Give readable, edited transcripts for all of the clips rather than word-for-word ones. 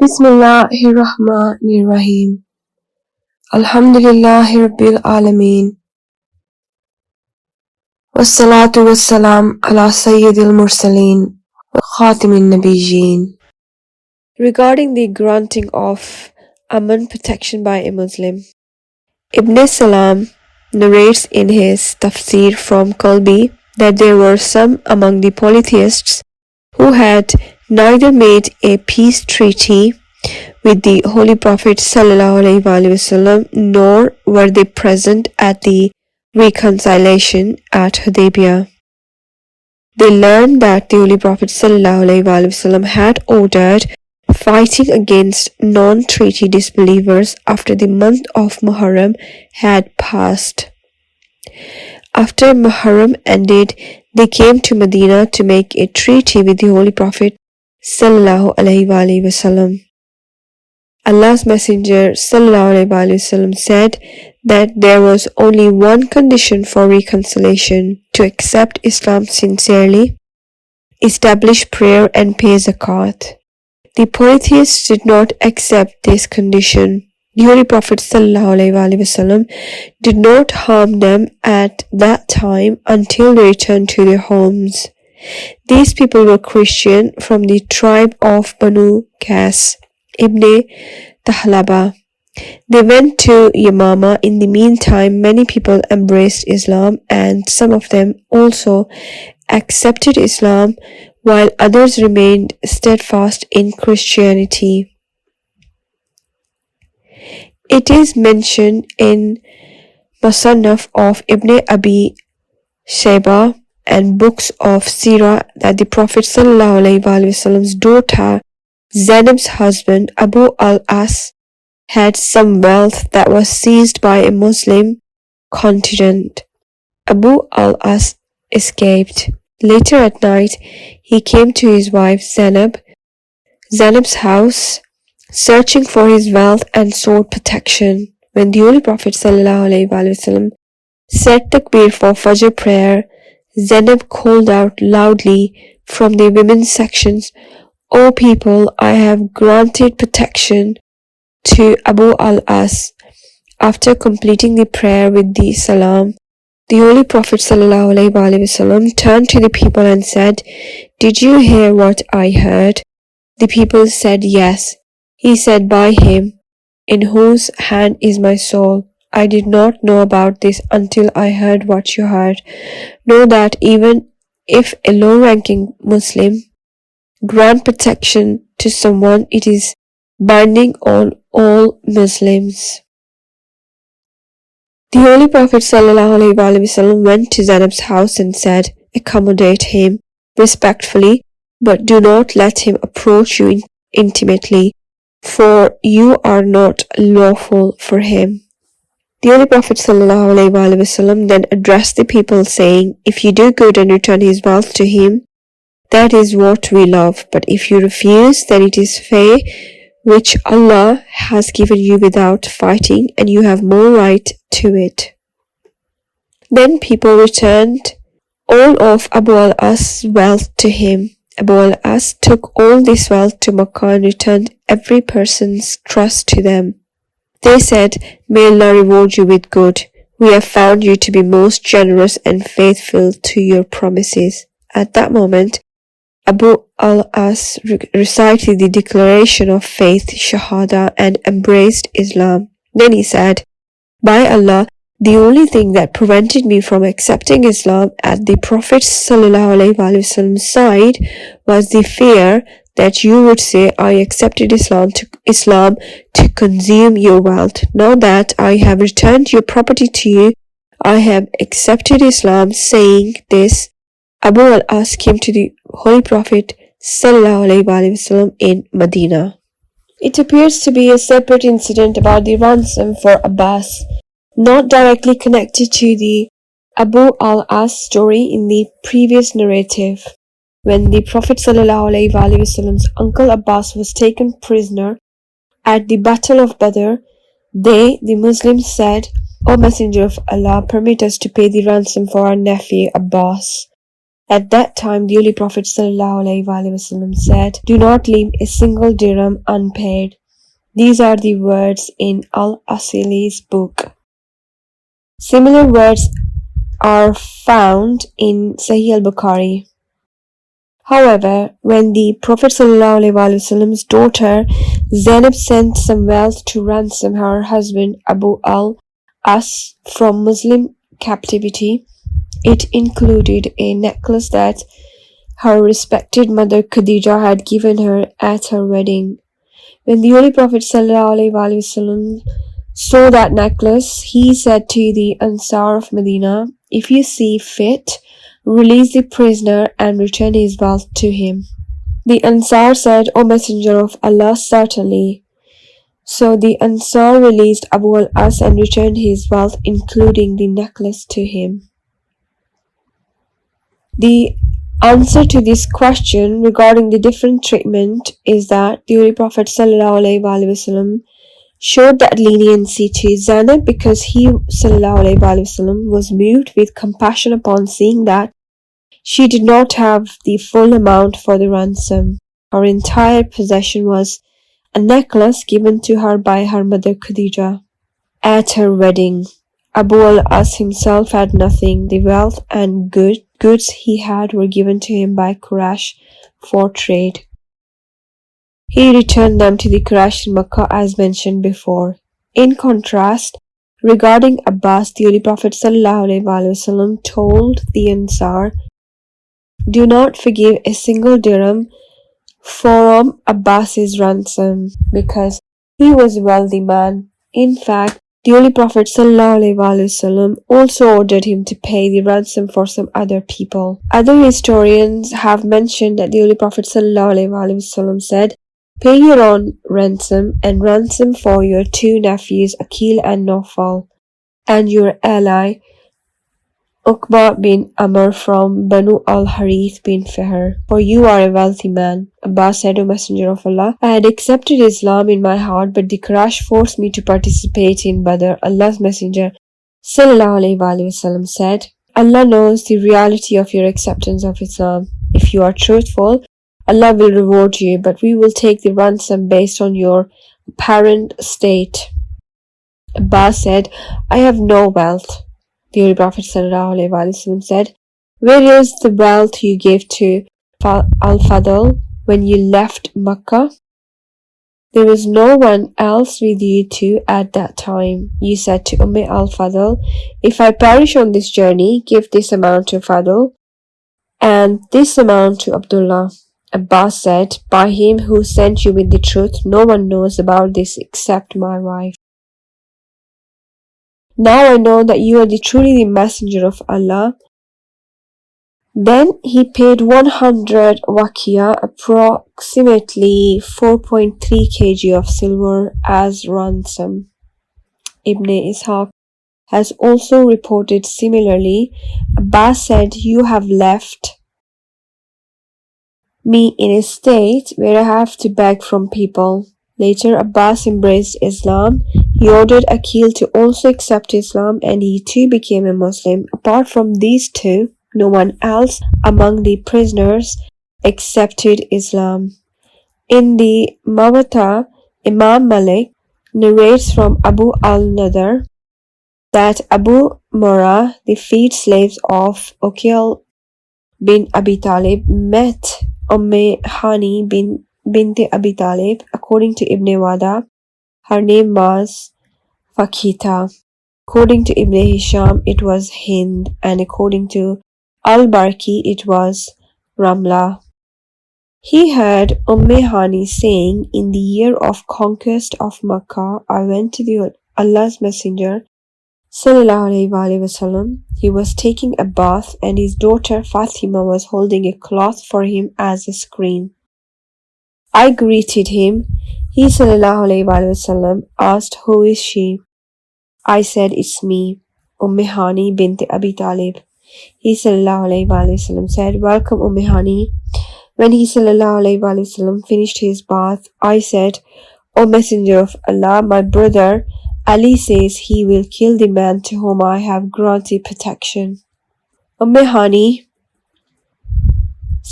Bismillahirrahmanirrahim. Alhamdulillahi Rabbil Alameen. Wassalatu wassalam ala sayyidil mursaleen wa khatimin nabiyyin. Regarding the granting of Aman protection by a Muslim, Ibn Salam narrates in his tafsir from Qalbi that there were some among the polytheists who had neither made a peace treaty with the Holy Prophet sallallahu, alaihi wasallam, nor were they present at the reconciliation at Hudaybiyah. They learned that the Holy Prophet sallallahu, alaihi wasallam, had ordered fighting against non-treaty disbelievers after the month of Muharram had passed. After Muharram ended, they came to Madinah to make a treaty with the Holy Prophet sallallahu, alaihi wasallam. Allah's Messenger sallallahu, alaihi wasallam, said that there was only one condition for reconciliation: to accept Islam sincerely, establish prayer and pay zakat. The polytheists did not accept this condition. The Holy Prophet sallallahu, alaihi wasallam, did not harm them at that time until they returned to their homes. These people were Christian from the tribe of Banu Qas ibn Tahlaba. They went to Yamama. In the meantime, many people embraced Islam, and some of them also accepted Islam, while others remained steadfast in Christianity. It is mentioned in Musannaf of Ibn Abi Shaybah and books of SEERAH that the Prophet ﷺ's daughter Zainab's husband Abu al-As had some wealth that was seized by a Muslim contingent. Abu al-As escaped. Later at night, he came to his wife Zainab's house, searching for his wealth and sought protection. When the Holy Prophet ﷺ said takbir for Fajr prayer, Zainab called out loudly from the women's sections, "O people, I have granted protection to Abu al-As." After completing the prayer with the salam, the Holy Prophet ﷺ turned to the people and said, "Did you hear what I heard?" The people said, "Yes." He said, "By him, in whose hand is my soul, I did not know about this until I heard what you heard. Know that even if a low-ranking Muslim grant protection to someone, it is binding on all Muslims." The Holy Prophet ﷺ went to Zainab's house and said, "Accommodate him respectfully, but do not let him approach you intimately, for you are not lawful for him." The Holy Prophet ﷺ then addressed the people, saying, "If you do good and return his wealth to him, that is what we love. But if you refuse, then it is fair which Allah has given you without fighting, and you have more right to it." Then people returned all of Abu al-As' wealth to him. Abu al-As took all this wealth to Makkah and returned every person's trust to them. They said, "May Allah reward you with good. We have found you to be most generous and faithful to your promises." At that moment, Abu al-As recited the declaration of faith, Shahada, and embraced Islam. Then he said, "By Allah, the only thing that prevented me from accepting Islam at the Prophet ﷺ's side was the fear that you would say I accepted Islam to consume your wealth. Now that I have returned your property to you, I have accepted Islam." Saying this, Abu al-As came to the Holy Prophet ﷺ in Madinah. It appears to be a separate incident about the ransom for Abbas, not directly connected to the Abu al-As story in the previous narrative. When the Prophet ﷺ's uncle Abbas was taken prisoner at the Battle of Badr, the Muslims said, "O Messenger of Allah, permit us to pay the ransom for our nephew Abbas." At that time, the Holy Prophet ﷺ said, "Do not leave a single dirham unpaid." These are the words in Al-Asili's book. Similar words are found in Sahih al-Bukhari. However, when the Prophet ﷺ's daughter Zainab sent some wealth to ransom her husband Abu al-As from Muslim captivity, it included a necklace that her respected mother Khadija had given her at her wedding. When the Holy Prophet ﷺ saw that necklace, he said to the Ansar of Medina, "If you see fit, release the prisoner and return his wealth to him." The Ansar said, "O Messenger of Allah, certainly." So the Ansar released Abu al-As and returned his wealth, including the necklace, to him. The answer to this question regarding the different treatment is that the Holy Prophet ﷺ showed that leniency to Zainab because he ﷺ was moved with compassion upon seeing that she did not have the full amount for the ransom. Her entire possession was a necklace given to her by her mother Khadija at her wedding. Abu al-As himself had nothing. The wealth and goods he had were given to him by Quraysh for trade. He returned them to the Quraysh in Makkah as mentioned before. In contrast, regarding Abbas, the Holy Prophet ﷺ told the Ansar, "Do not forgive a single dirham from Abbas's ransom, because he was a wealthy man." In fact, the Holy Prophet ﷺ also ordered him to pay the ransom for some other people. Other historians have mentioned that the Holy Prophet ﷺ said, "Pay your own ransom and ransom for your two nephews Aqil and Nawfal, and your ally Uqba bin Amr from Banu al-Harith bin Fihr, for you are a wealthy man." Abbas said, "O Messenger of Allah, I had accepted Islam in my heart, but the Quraysh forced me to participate in Badr." Allah's Messenger ﷺ said, "Allah knows the reality of your acceptance of Islam. If you are truthful, Allah will reward you, but we will take the ransom based on your apparent state." Abbas said, "I have no wealth." The Holy Prophet ﷺ said, "Where is the wealth you gave to Al-Fadl when you left Makkah? There was no one else with you two at that time. You said to Al-Fadl, 'If I perish on this journey, give this amount to Fadl and this amount to Abdullah.'" Abbas said, "By him who sent you with the truth, no one knows about this except my wife. Now I know that you are truly the messenger of Allah." Then he paid 100 waqiya, approximately 4.3 kg of silver, as ransom. Ibn Ishaq has also reported similarly. Abbas said, "You have left me in a state where I have to beg from people." Later, Abbas embraced Islam. He ordered Aqil to also accept Islam, and he too became a Muslim. Apart from these two, no one else among the prisoners accepted Islam. In the Muwatta, Imam Malik narrates from Abu al-Nadr that Abu Murrah, the freed slaves of Aqil bin Abi Talib, met Hani bint Abi Talib. According to Ibn Wada, her name was Fakita. According to Ibn Hisham, it was Hind, and according to Al-Barki, it was Ramla. He heard Hani saying, "In the year of conquest of Makkah, I went to the Allah's Messenger sallallahu alaihi wasallam. He was taking a bath, and his daughter Fatima was holding a cloth for him as a screen. I greeted him. He sallallahu alaihi wasallam asked, 'Who is she?' I said, 'It's me, Hani bint Abi Talib.' He sallallahu alaihi wasallam said, 'Welcome, Hani.' When he sallallahu alaihi wasallam finished his bath, I said, 'O Messenger of Allah, my brother Ali says he will kill the man to whom I have granted protection.' Hani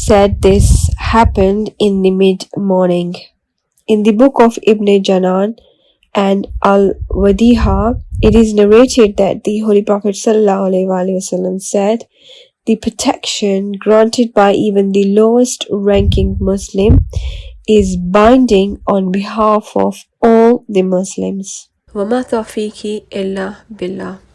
said this happened in the mid-morning. In the book of Ibn Janan and Al-Wadiha, it is narrated that the Holy Prophet ﷺ said, "The protection granted by even the lowest ranking Muslim is binding on behalf of all the Muslims." وَمَا تَوْفِيقِي إِلَّا بِاللَّهِ.